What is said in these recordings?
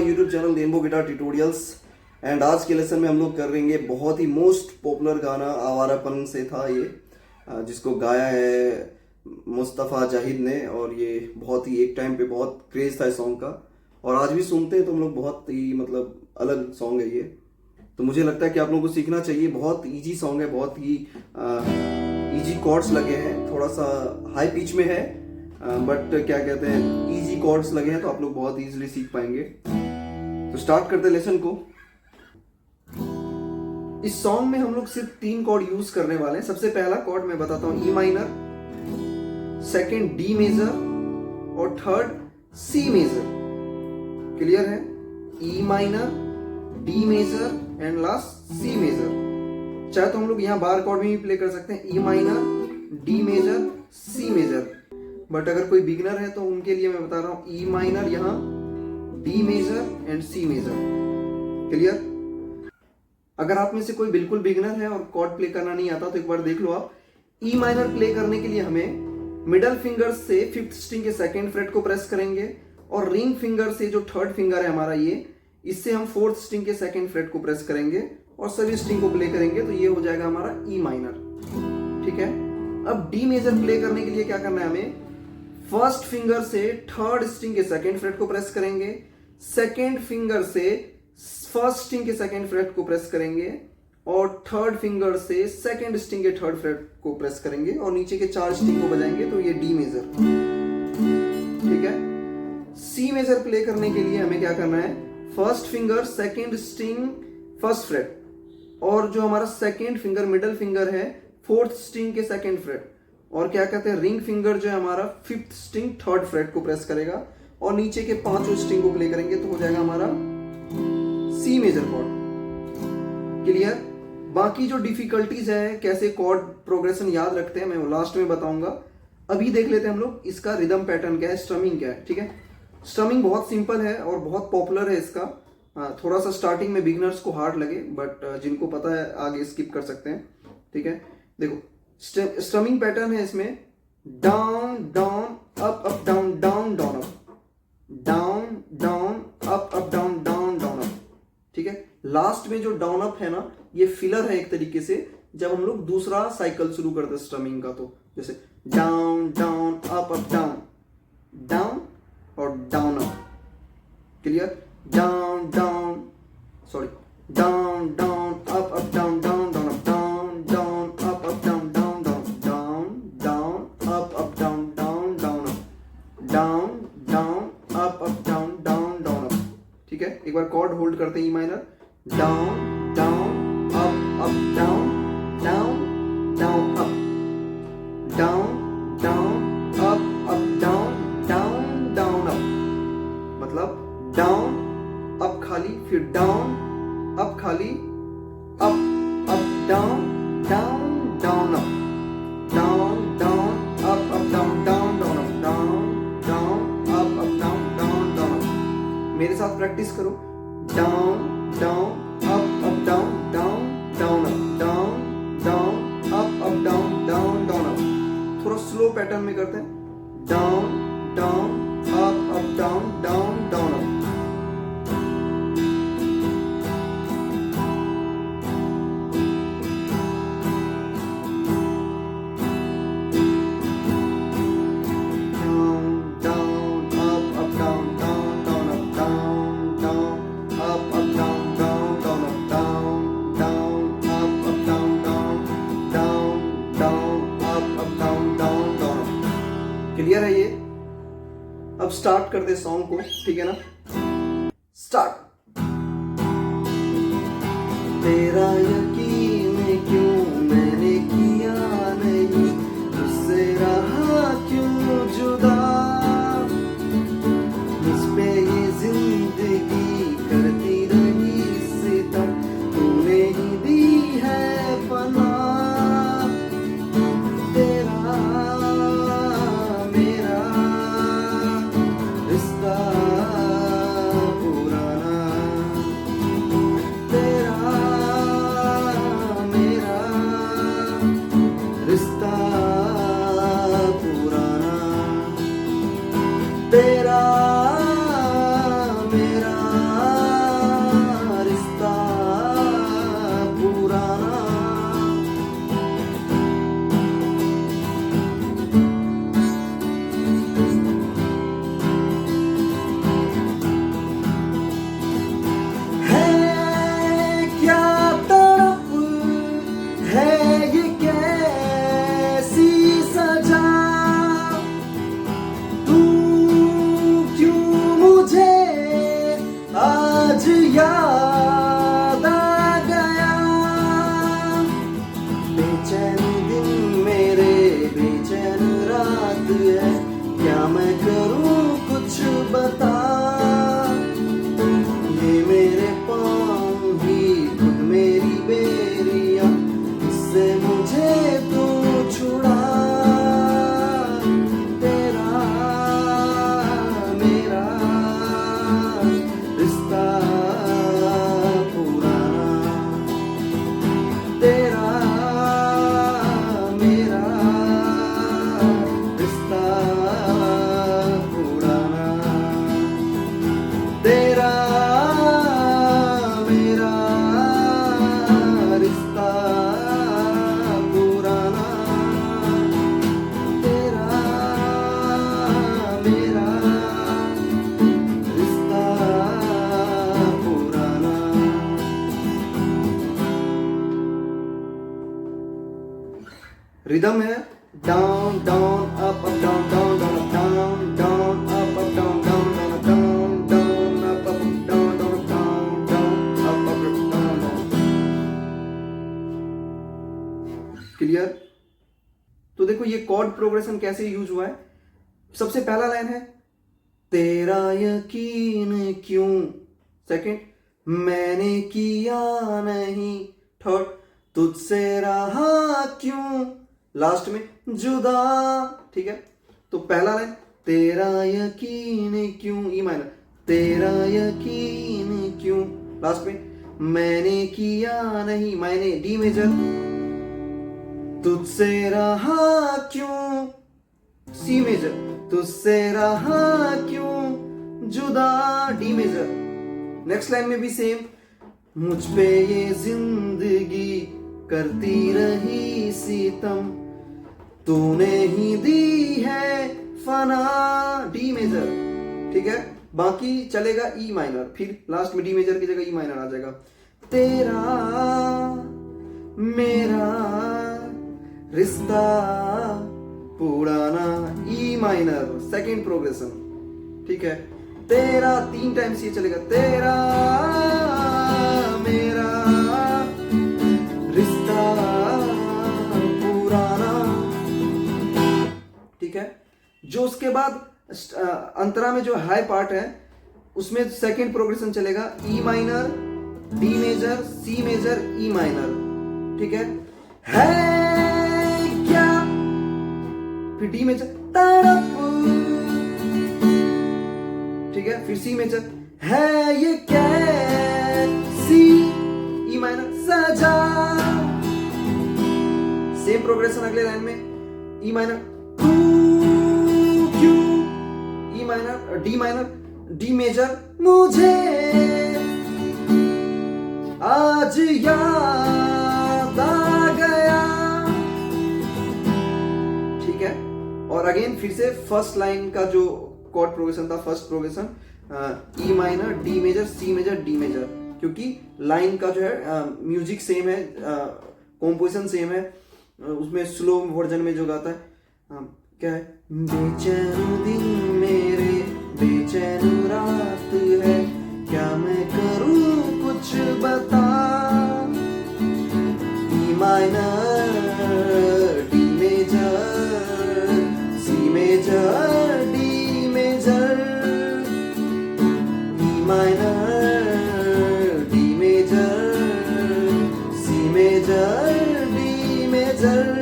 YouTube channel rainbow guitar tutorials. And आज के lesson में हम लोग कर रहेंगे बहुत ही मोस्ट पॉपुलर गाना आवारापन से था ये, जिसको गाया है मुस्तफ़ा जाहिद ने। और ये बहुत ही एक टाइम पे बहुत क्रेज था इस सॉन्ग का, और आज भी सुनते हैं तो हम लोग बहुत ही मतलब अलग सॉन्ग है ये। तो मुझे लगता है कि आप लोगों को सीखना चाहिए। बहुत इजी सॉन्ग है, बहुत ही इजी कॉर्ड्स लगे हैं, थोड़ा सा हाई पिच में है, बट क्या कहते हैं इजी कॉर्ड्स लगे हैं, तो आप लोग बहुत इजीली सीख पाएंगे। तो स्टार्ट करते हैं लेसन को। इस सॉन्ग में हम लोग सिर्फ 3 कॉर्ड यूज करने वाले हैं। सबसे पहला कॉर्ड मैं बताता हूं, E minor, second D major और थर्ड सी मेजर। क्लियर है? E minor, D major and last C major. चाहे तो हम लोग यहाँ बार कॉर्ड में भी प्ले कर सकते हैं, E minor, D major, C major. But अगर कोई बिगनर है तो उनके लिए मैं बता रहा हूं ई माइनर यहाँ, D major and C major. Clear? अगर आप में से कोई बिल्कुल बिगनर है और कॉर्ड प्ले करना नहीं आता तो एक बार देख लो आप। ई माइनर प्ले करने के लिए हमें मिडल फिंगर से 5th स्ट्रिंग के 2nd फ्रेट को प्रेस करेंगे, और रिंग फिंगर से जो 3rd फिंगर है हमारा ये, इससे हम 4th स्ट्रिंग के 2nd फ्रेट को प्रेस करेंगे और सभी स्ट्रिंग को प्ले करेंगे, तो ये हो जाएगा हमारा ई माइनर। ठीक है? अब डी मेजर प्ले करने के लिए क्या करना है हमें, 1st फिंगर से 3rd स्ट्रिंग के 2nd फ्रेट को प्रेस करेंगे, 2nd फिंगर से 1st स्ट्रिंग के 2nd फ्रेट को प्रेस करेंगे, और 3rd फिंगर से 2nd स्ट्रिंग के 3rd फ्रेट को प्रेस करेंगे, और नीचे के 4 स्ट्रिंग को बजाएंगे, तो ये डी मेजर। ठीक है? सी मेजर प्ले करने के लिए हमें क्या करना है, 1st finger 2nd string 1st freight, और जो हमारा 2nd फिंगर मिडल फिंगर है 4th स्ट्रिंग के 2nd फ्रेट, और क्या कहते हैं रिंग फिंगर जो है हमारा 5th स्ट्रिंग 3rd फ्रेट को प्रेस करेगा, और नीचे के 5 स्ट्रिंग को प्ले करेंगे, तो हो जाएगा हमारा सी मेजर कॉर्ड। क्लियर? बाकी जो डिफिकल्टीज है, कैसे कॉर्ड प्रोग्रेशन याद रखते हैं, मैं वो लास्ट में बताऊंगा। अभी देख लेते हैं हम लोग इसका रिदम पैटर्न क्या है, स्ट्रमिंग क्या है। ठीक है? स्ट्रमिंग बहुत सिंपल है और बहुत पॉपुलर है इसका। थोड़ा सा स्टार्टिंग में बिगिनर्स को हार्ड लगे, बट जिनको पता है आगे स्किप कर सकते हैं। ठीक है? देखो स्ट्रमिंग पैटर्न है इसमें, down down up up down down down up, down down up up down down down up. ठीक है? लास्ट में जो डाउन अप है ना, ये फिलर है एक तरीके से, जब हम लोग दूसरा साइकिल शुरू करते हैं स्ट्रमिंग का, तो जैसे down down up down down और down up. Clear? Down down sorry down down up down down down up, down down up down down down, down down up down down down up, down down up down down down up. ठीक है? एक बार chord hold करते हैं, E minor, down down up down down down up, down down up down down down up. मतलब down up खाली, फिर down up खाली, up up down down down up, down down up down down down up, down down up down down down up. मेरे साथ practice करो, down down up down down down up, down down up down down down up. थोड़ा slow pattern में करते हैं, down down up down down down up. Clear है ये? अब स्टार्ट करते सॉन्ग को। ठीक है ना? स्टार्ट। तेरा यकीन क्यों मैंने किया नहीं, उससे रहा क्यों जुदा, मुझ पे ये जिंदगी करती रही सितम, तूने ही दी है पनाह। है, क्या मैं करूं कुछ बता। ये मेरे पाँव ही खुद मेरी बेरिया, इससे मुझे तू छुड़ा। तेरा मेरा रिश्ता पुराना, तेरा मेरा रिश्ता पुराना, तेरा मेरा रिश्ता पुराना, तेरा मेरा रिश्ता पुराना। रिदम है down down up up down down down up down down up up down down down down up up down down down down up up down down. Clear? तो देखो ये कॉर्ड प्रोग्रेशन कैसे यूज हुआ है। सबसे पहला line है तेरा यकीन क्यों, सेकंड मैंने किया नहीं, थर्ड तुझसे रहा क्यों, लास्ट में जुदा। ठीक है, तो पहला लाइन तेरा यकीन क्यों, ई माइनर, तेरा यकीन क्यों, लास्ट में मैंने किया नहीं, मैंने डी मेजर, तुझसे रहा क्यों, सी मेजर, तुझसे रहा क्यों, जुदा, डी मेजर। नेक्स्ट लाइन में भी सेम, मुझ पे ये जिंदगी करती रही सितम, तूने ही दी है फना, डी मेजर। ठीक है, बाकी चलेगा ई माइनर, फिर लास्ट में डी मेजर की जगह ई माइनर आ जाएगा। तेरा मेरा रिश्ता पुराना, ई माइनर, सेकंड प्रोग्रेशन। ठीक है, तेरा 3 टाइम्स ये चलेगा, तेरा मेरा रिश्ता पुराना। ठीक है, जो उसके बाद अंतरा में जो हाई पार्ट है उसमें सेकंड प्रोग्रेशन चलेगा, E minor, D major, C major, E minor. ठीक है क्या, फिर डी मेजर तड़प, ठीक है, फिर सी मेजर है ये कैसी, ई माइनर सजा। सेम प्रोग्रेशन अगले लाइन में, ई माइनर तू क्यों, E minor, D minor, D major, मुझे आज याद आ गया। ठीक है, और अगेन फिर से फर्स्ट लाइन का जो कॉर्ड प्रोग्रेशन था, first progression E minor, D major, C major, D major, क्योंकि लाइन का जो है म्यूजिक सेम है, कॉम्पोजिशन सेम है, उसमें स्लो वर्जन में जो गाता है क्या है, बेचैन दिन मेरे बेचैन रात है, क्या मैं करूं कुछ बता। E minor, D major, C major, D major, E minor, D major, C major, D major,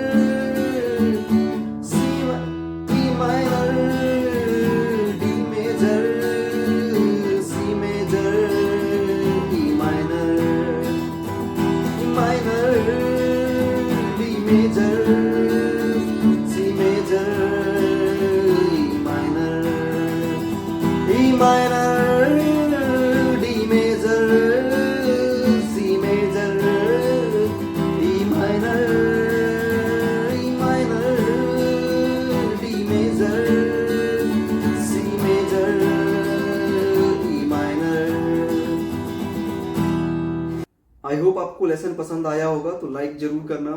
I hope आपको लेसन पसंद आया होगा, तो लाइक जरूर करना।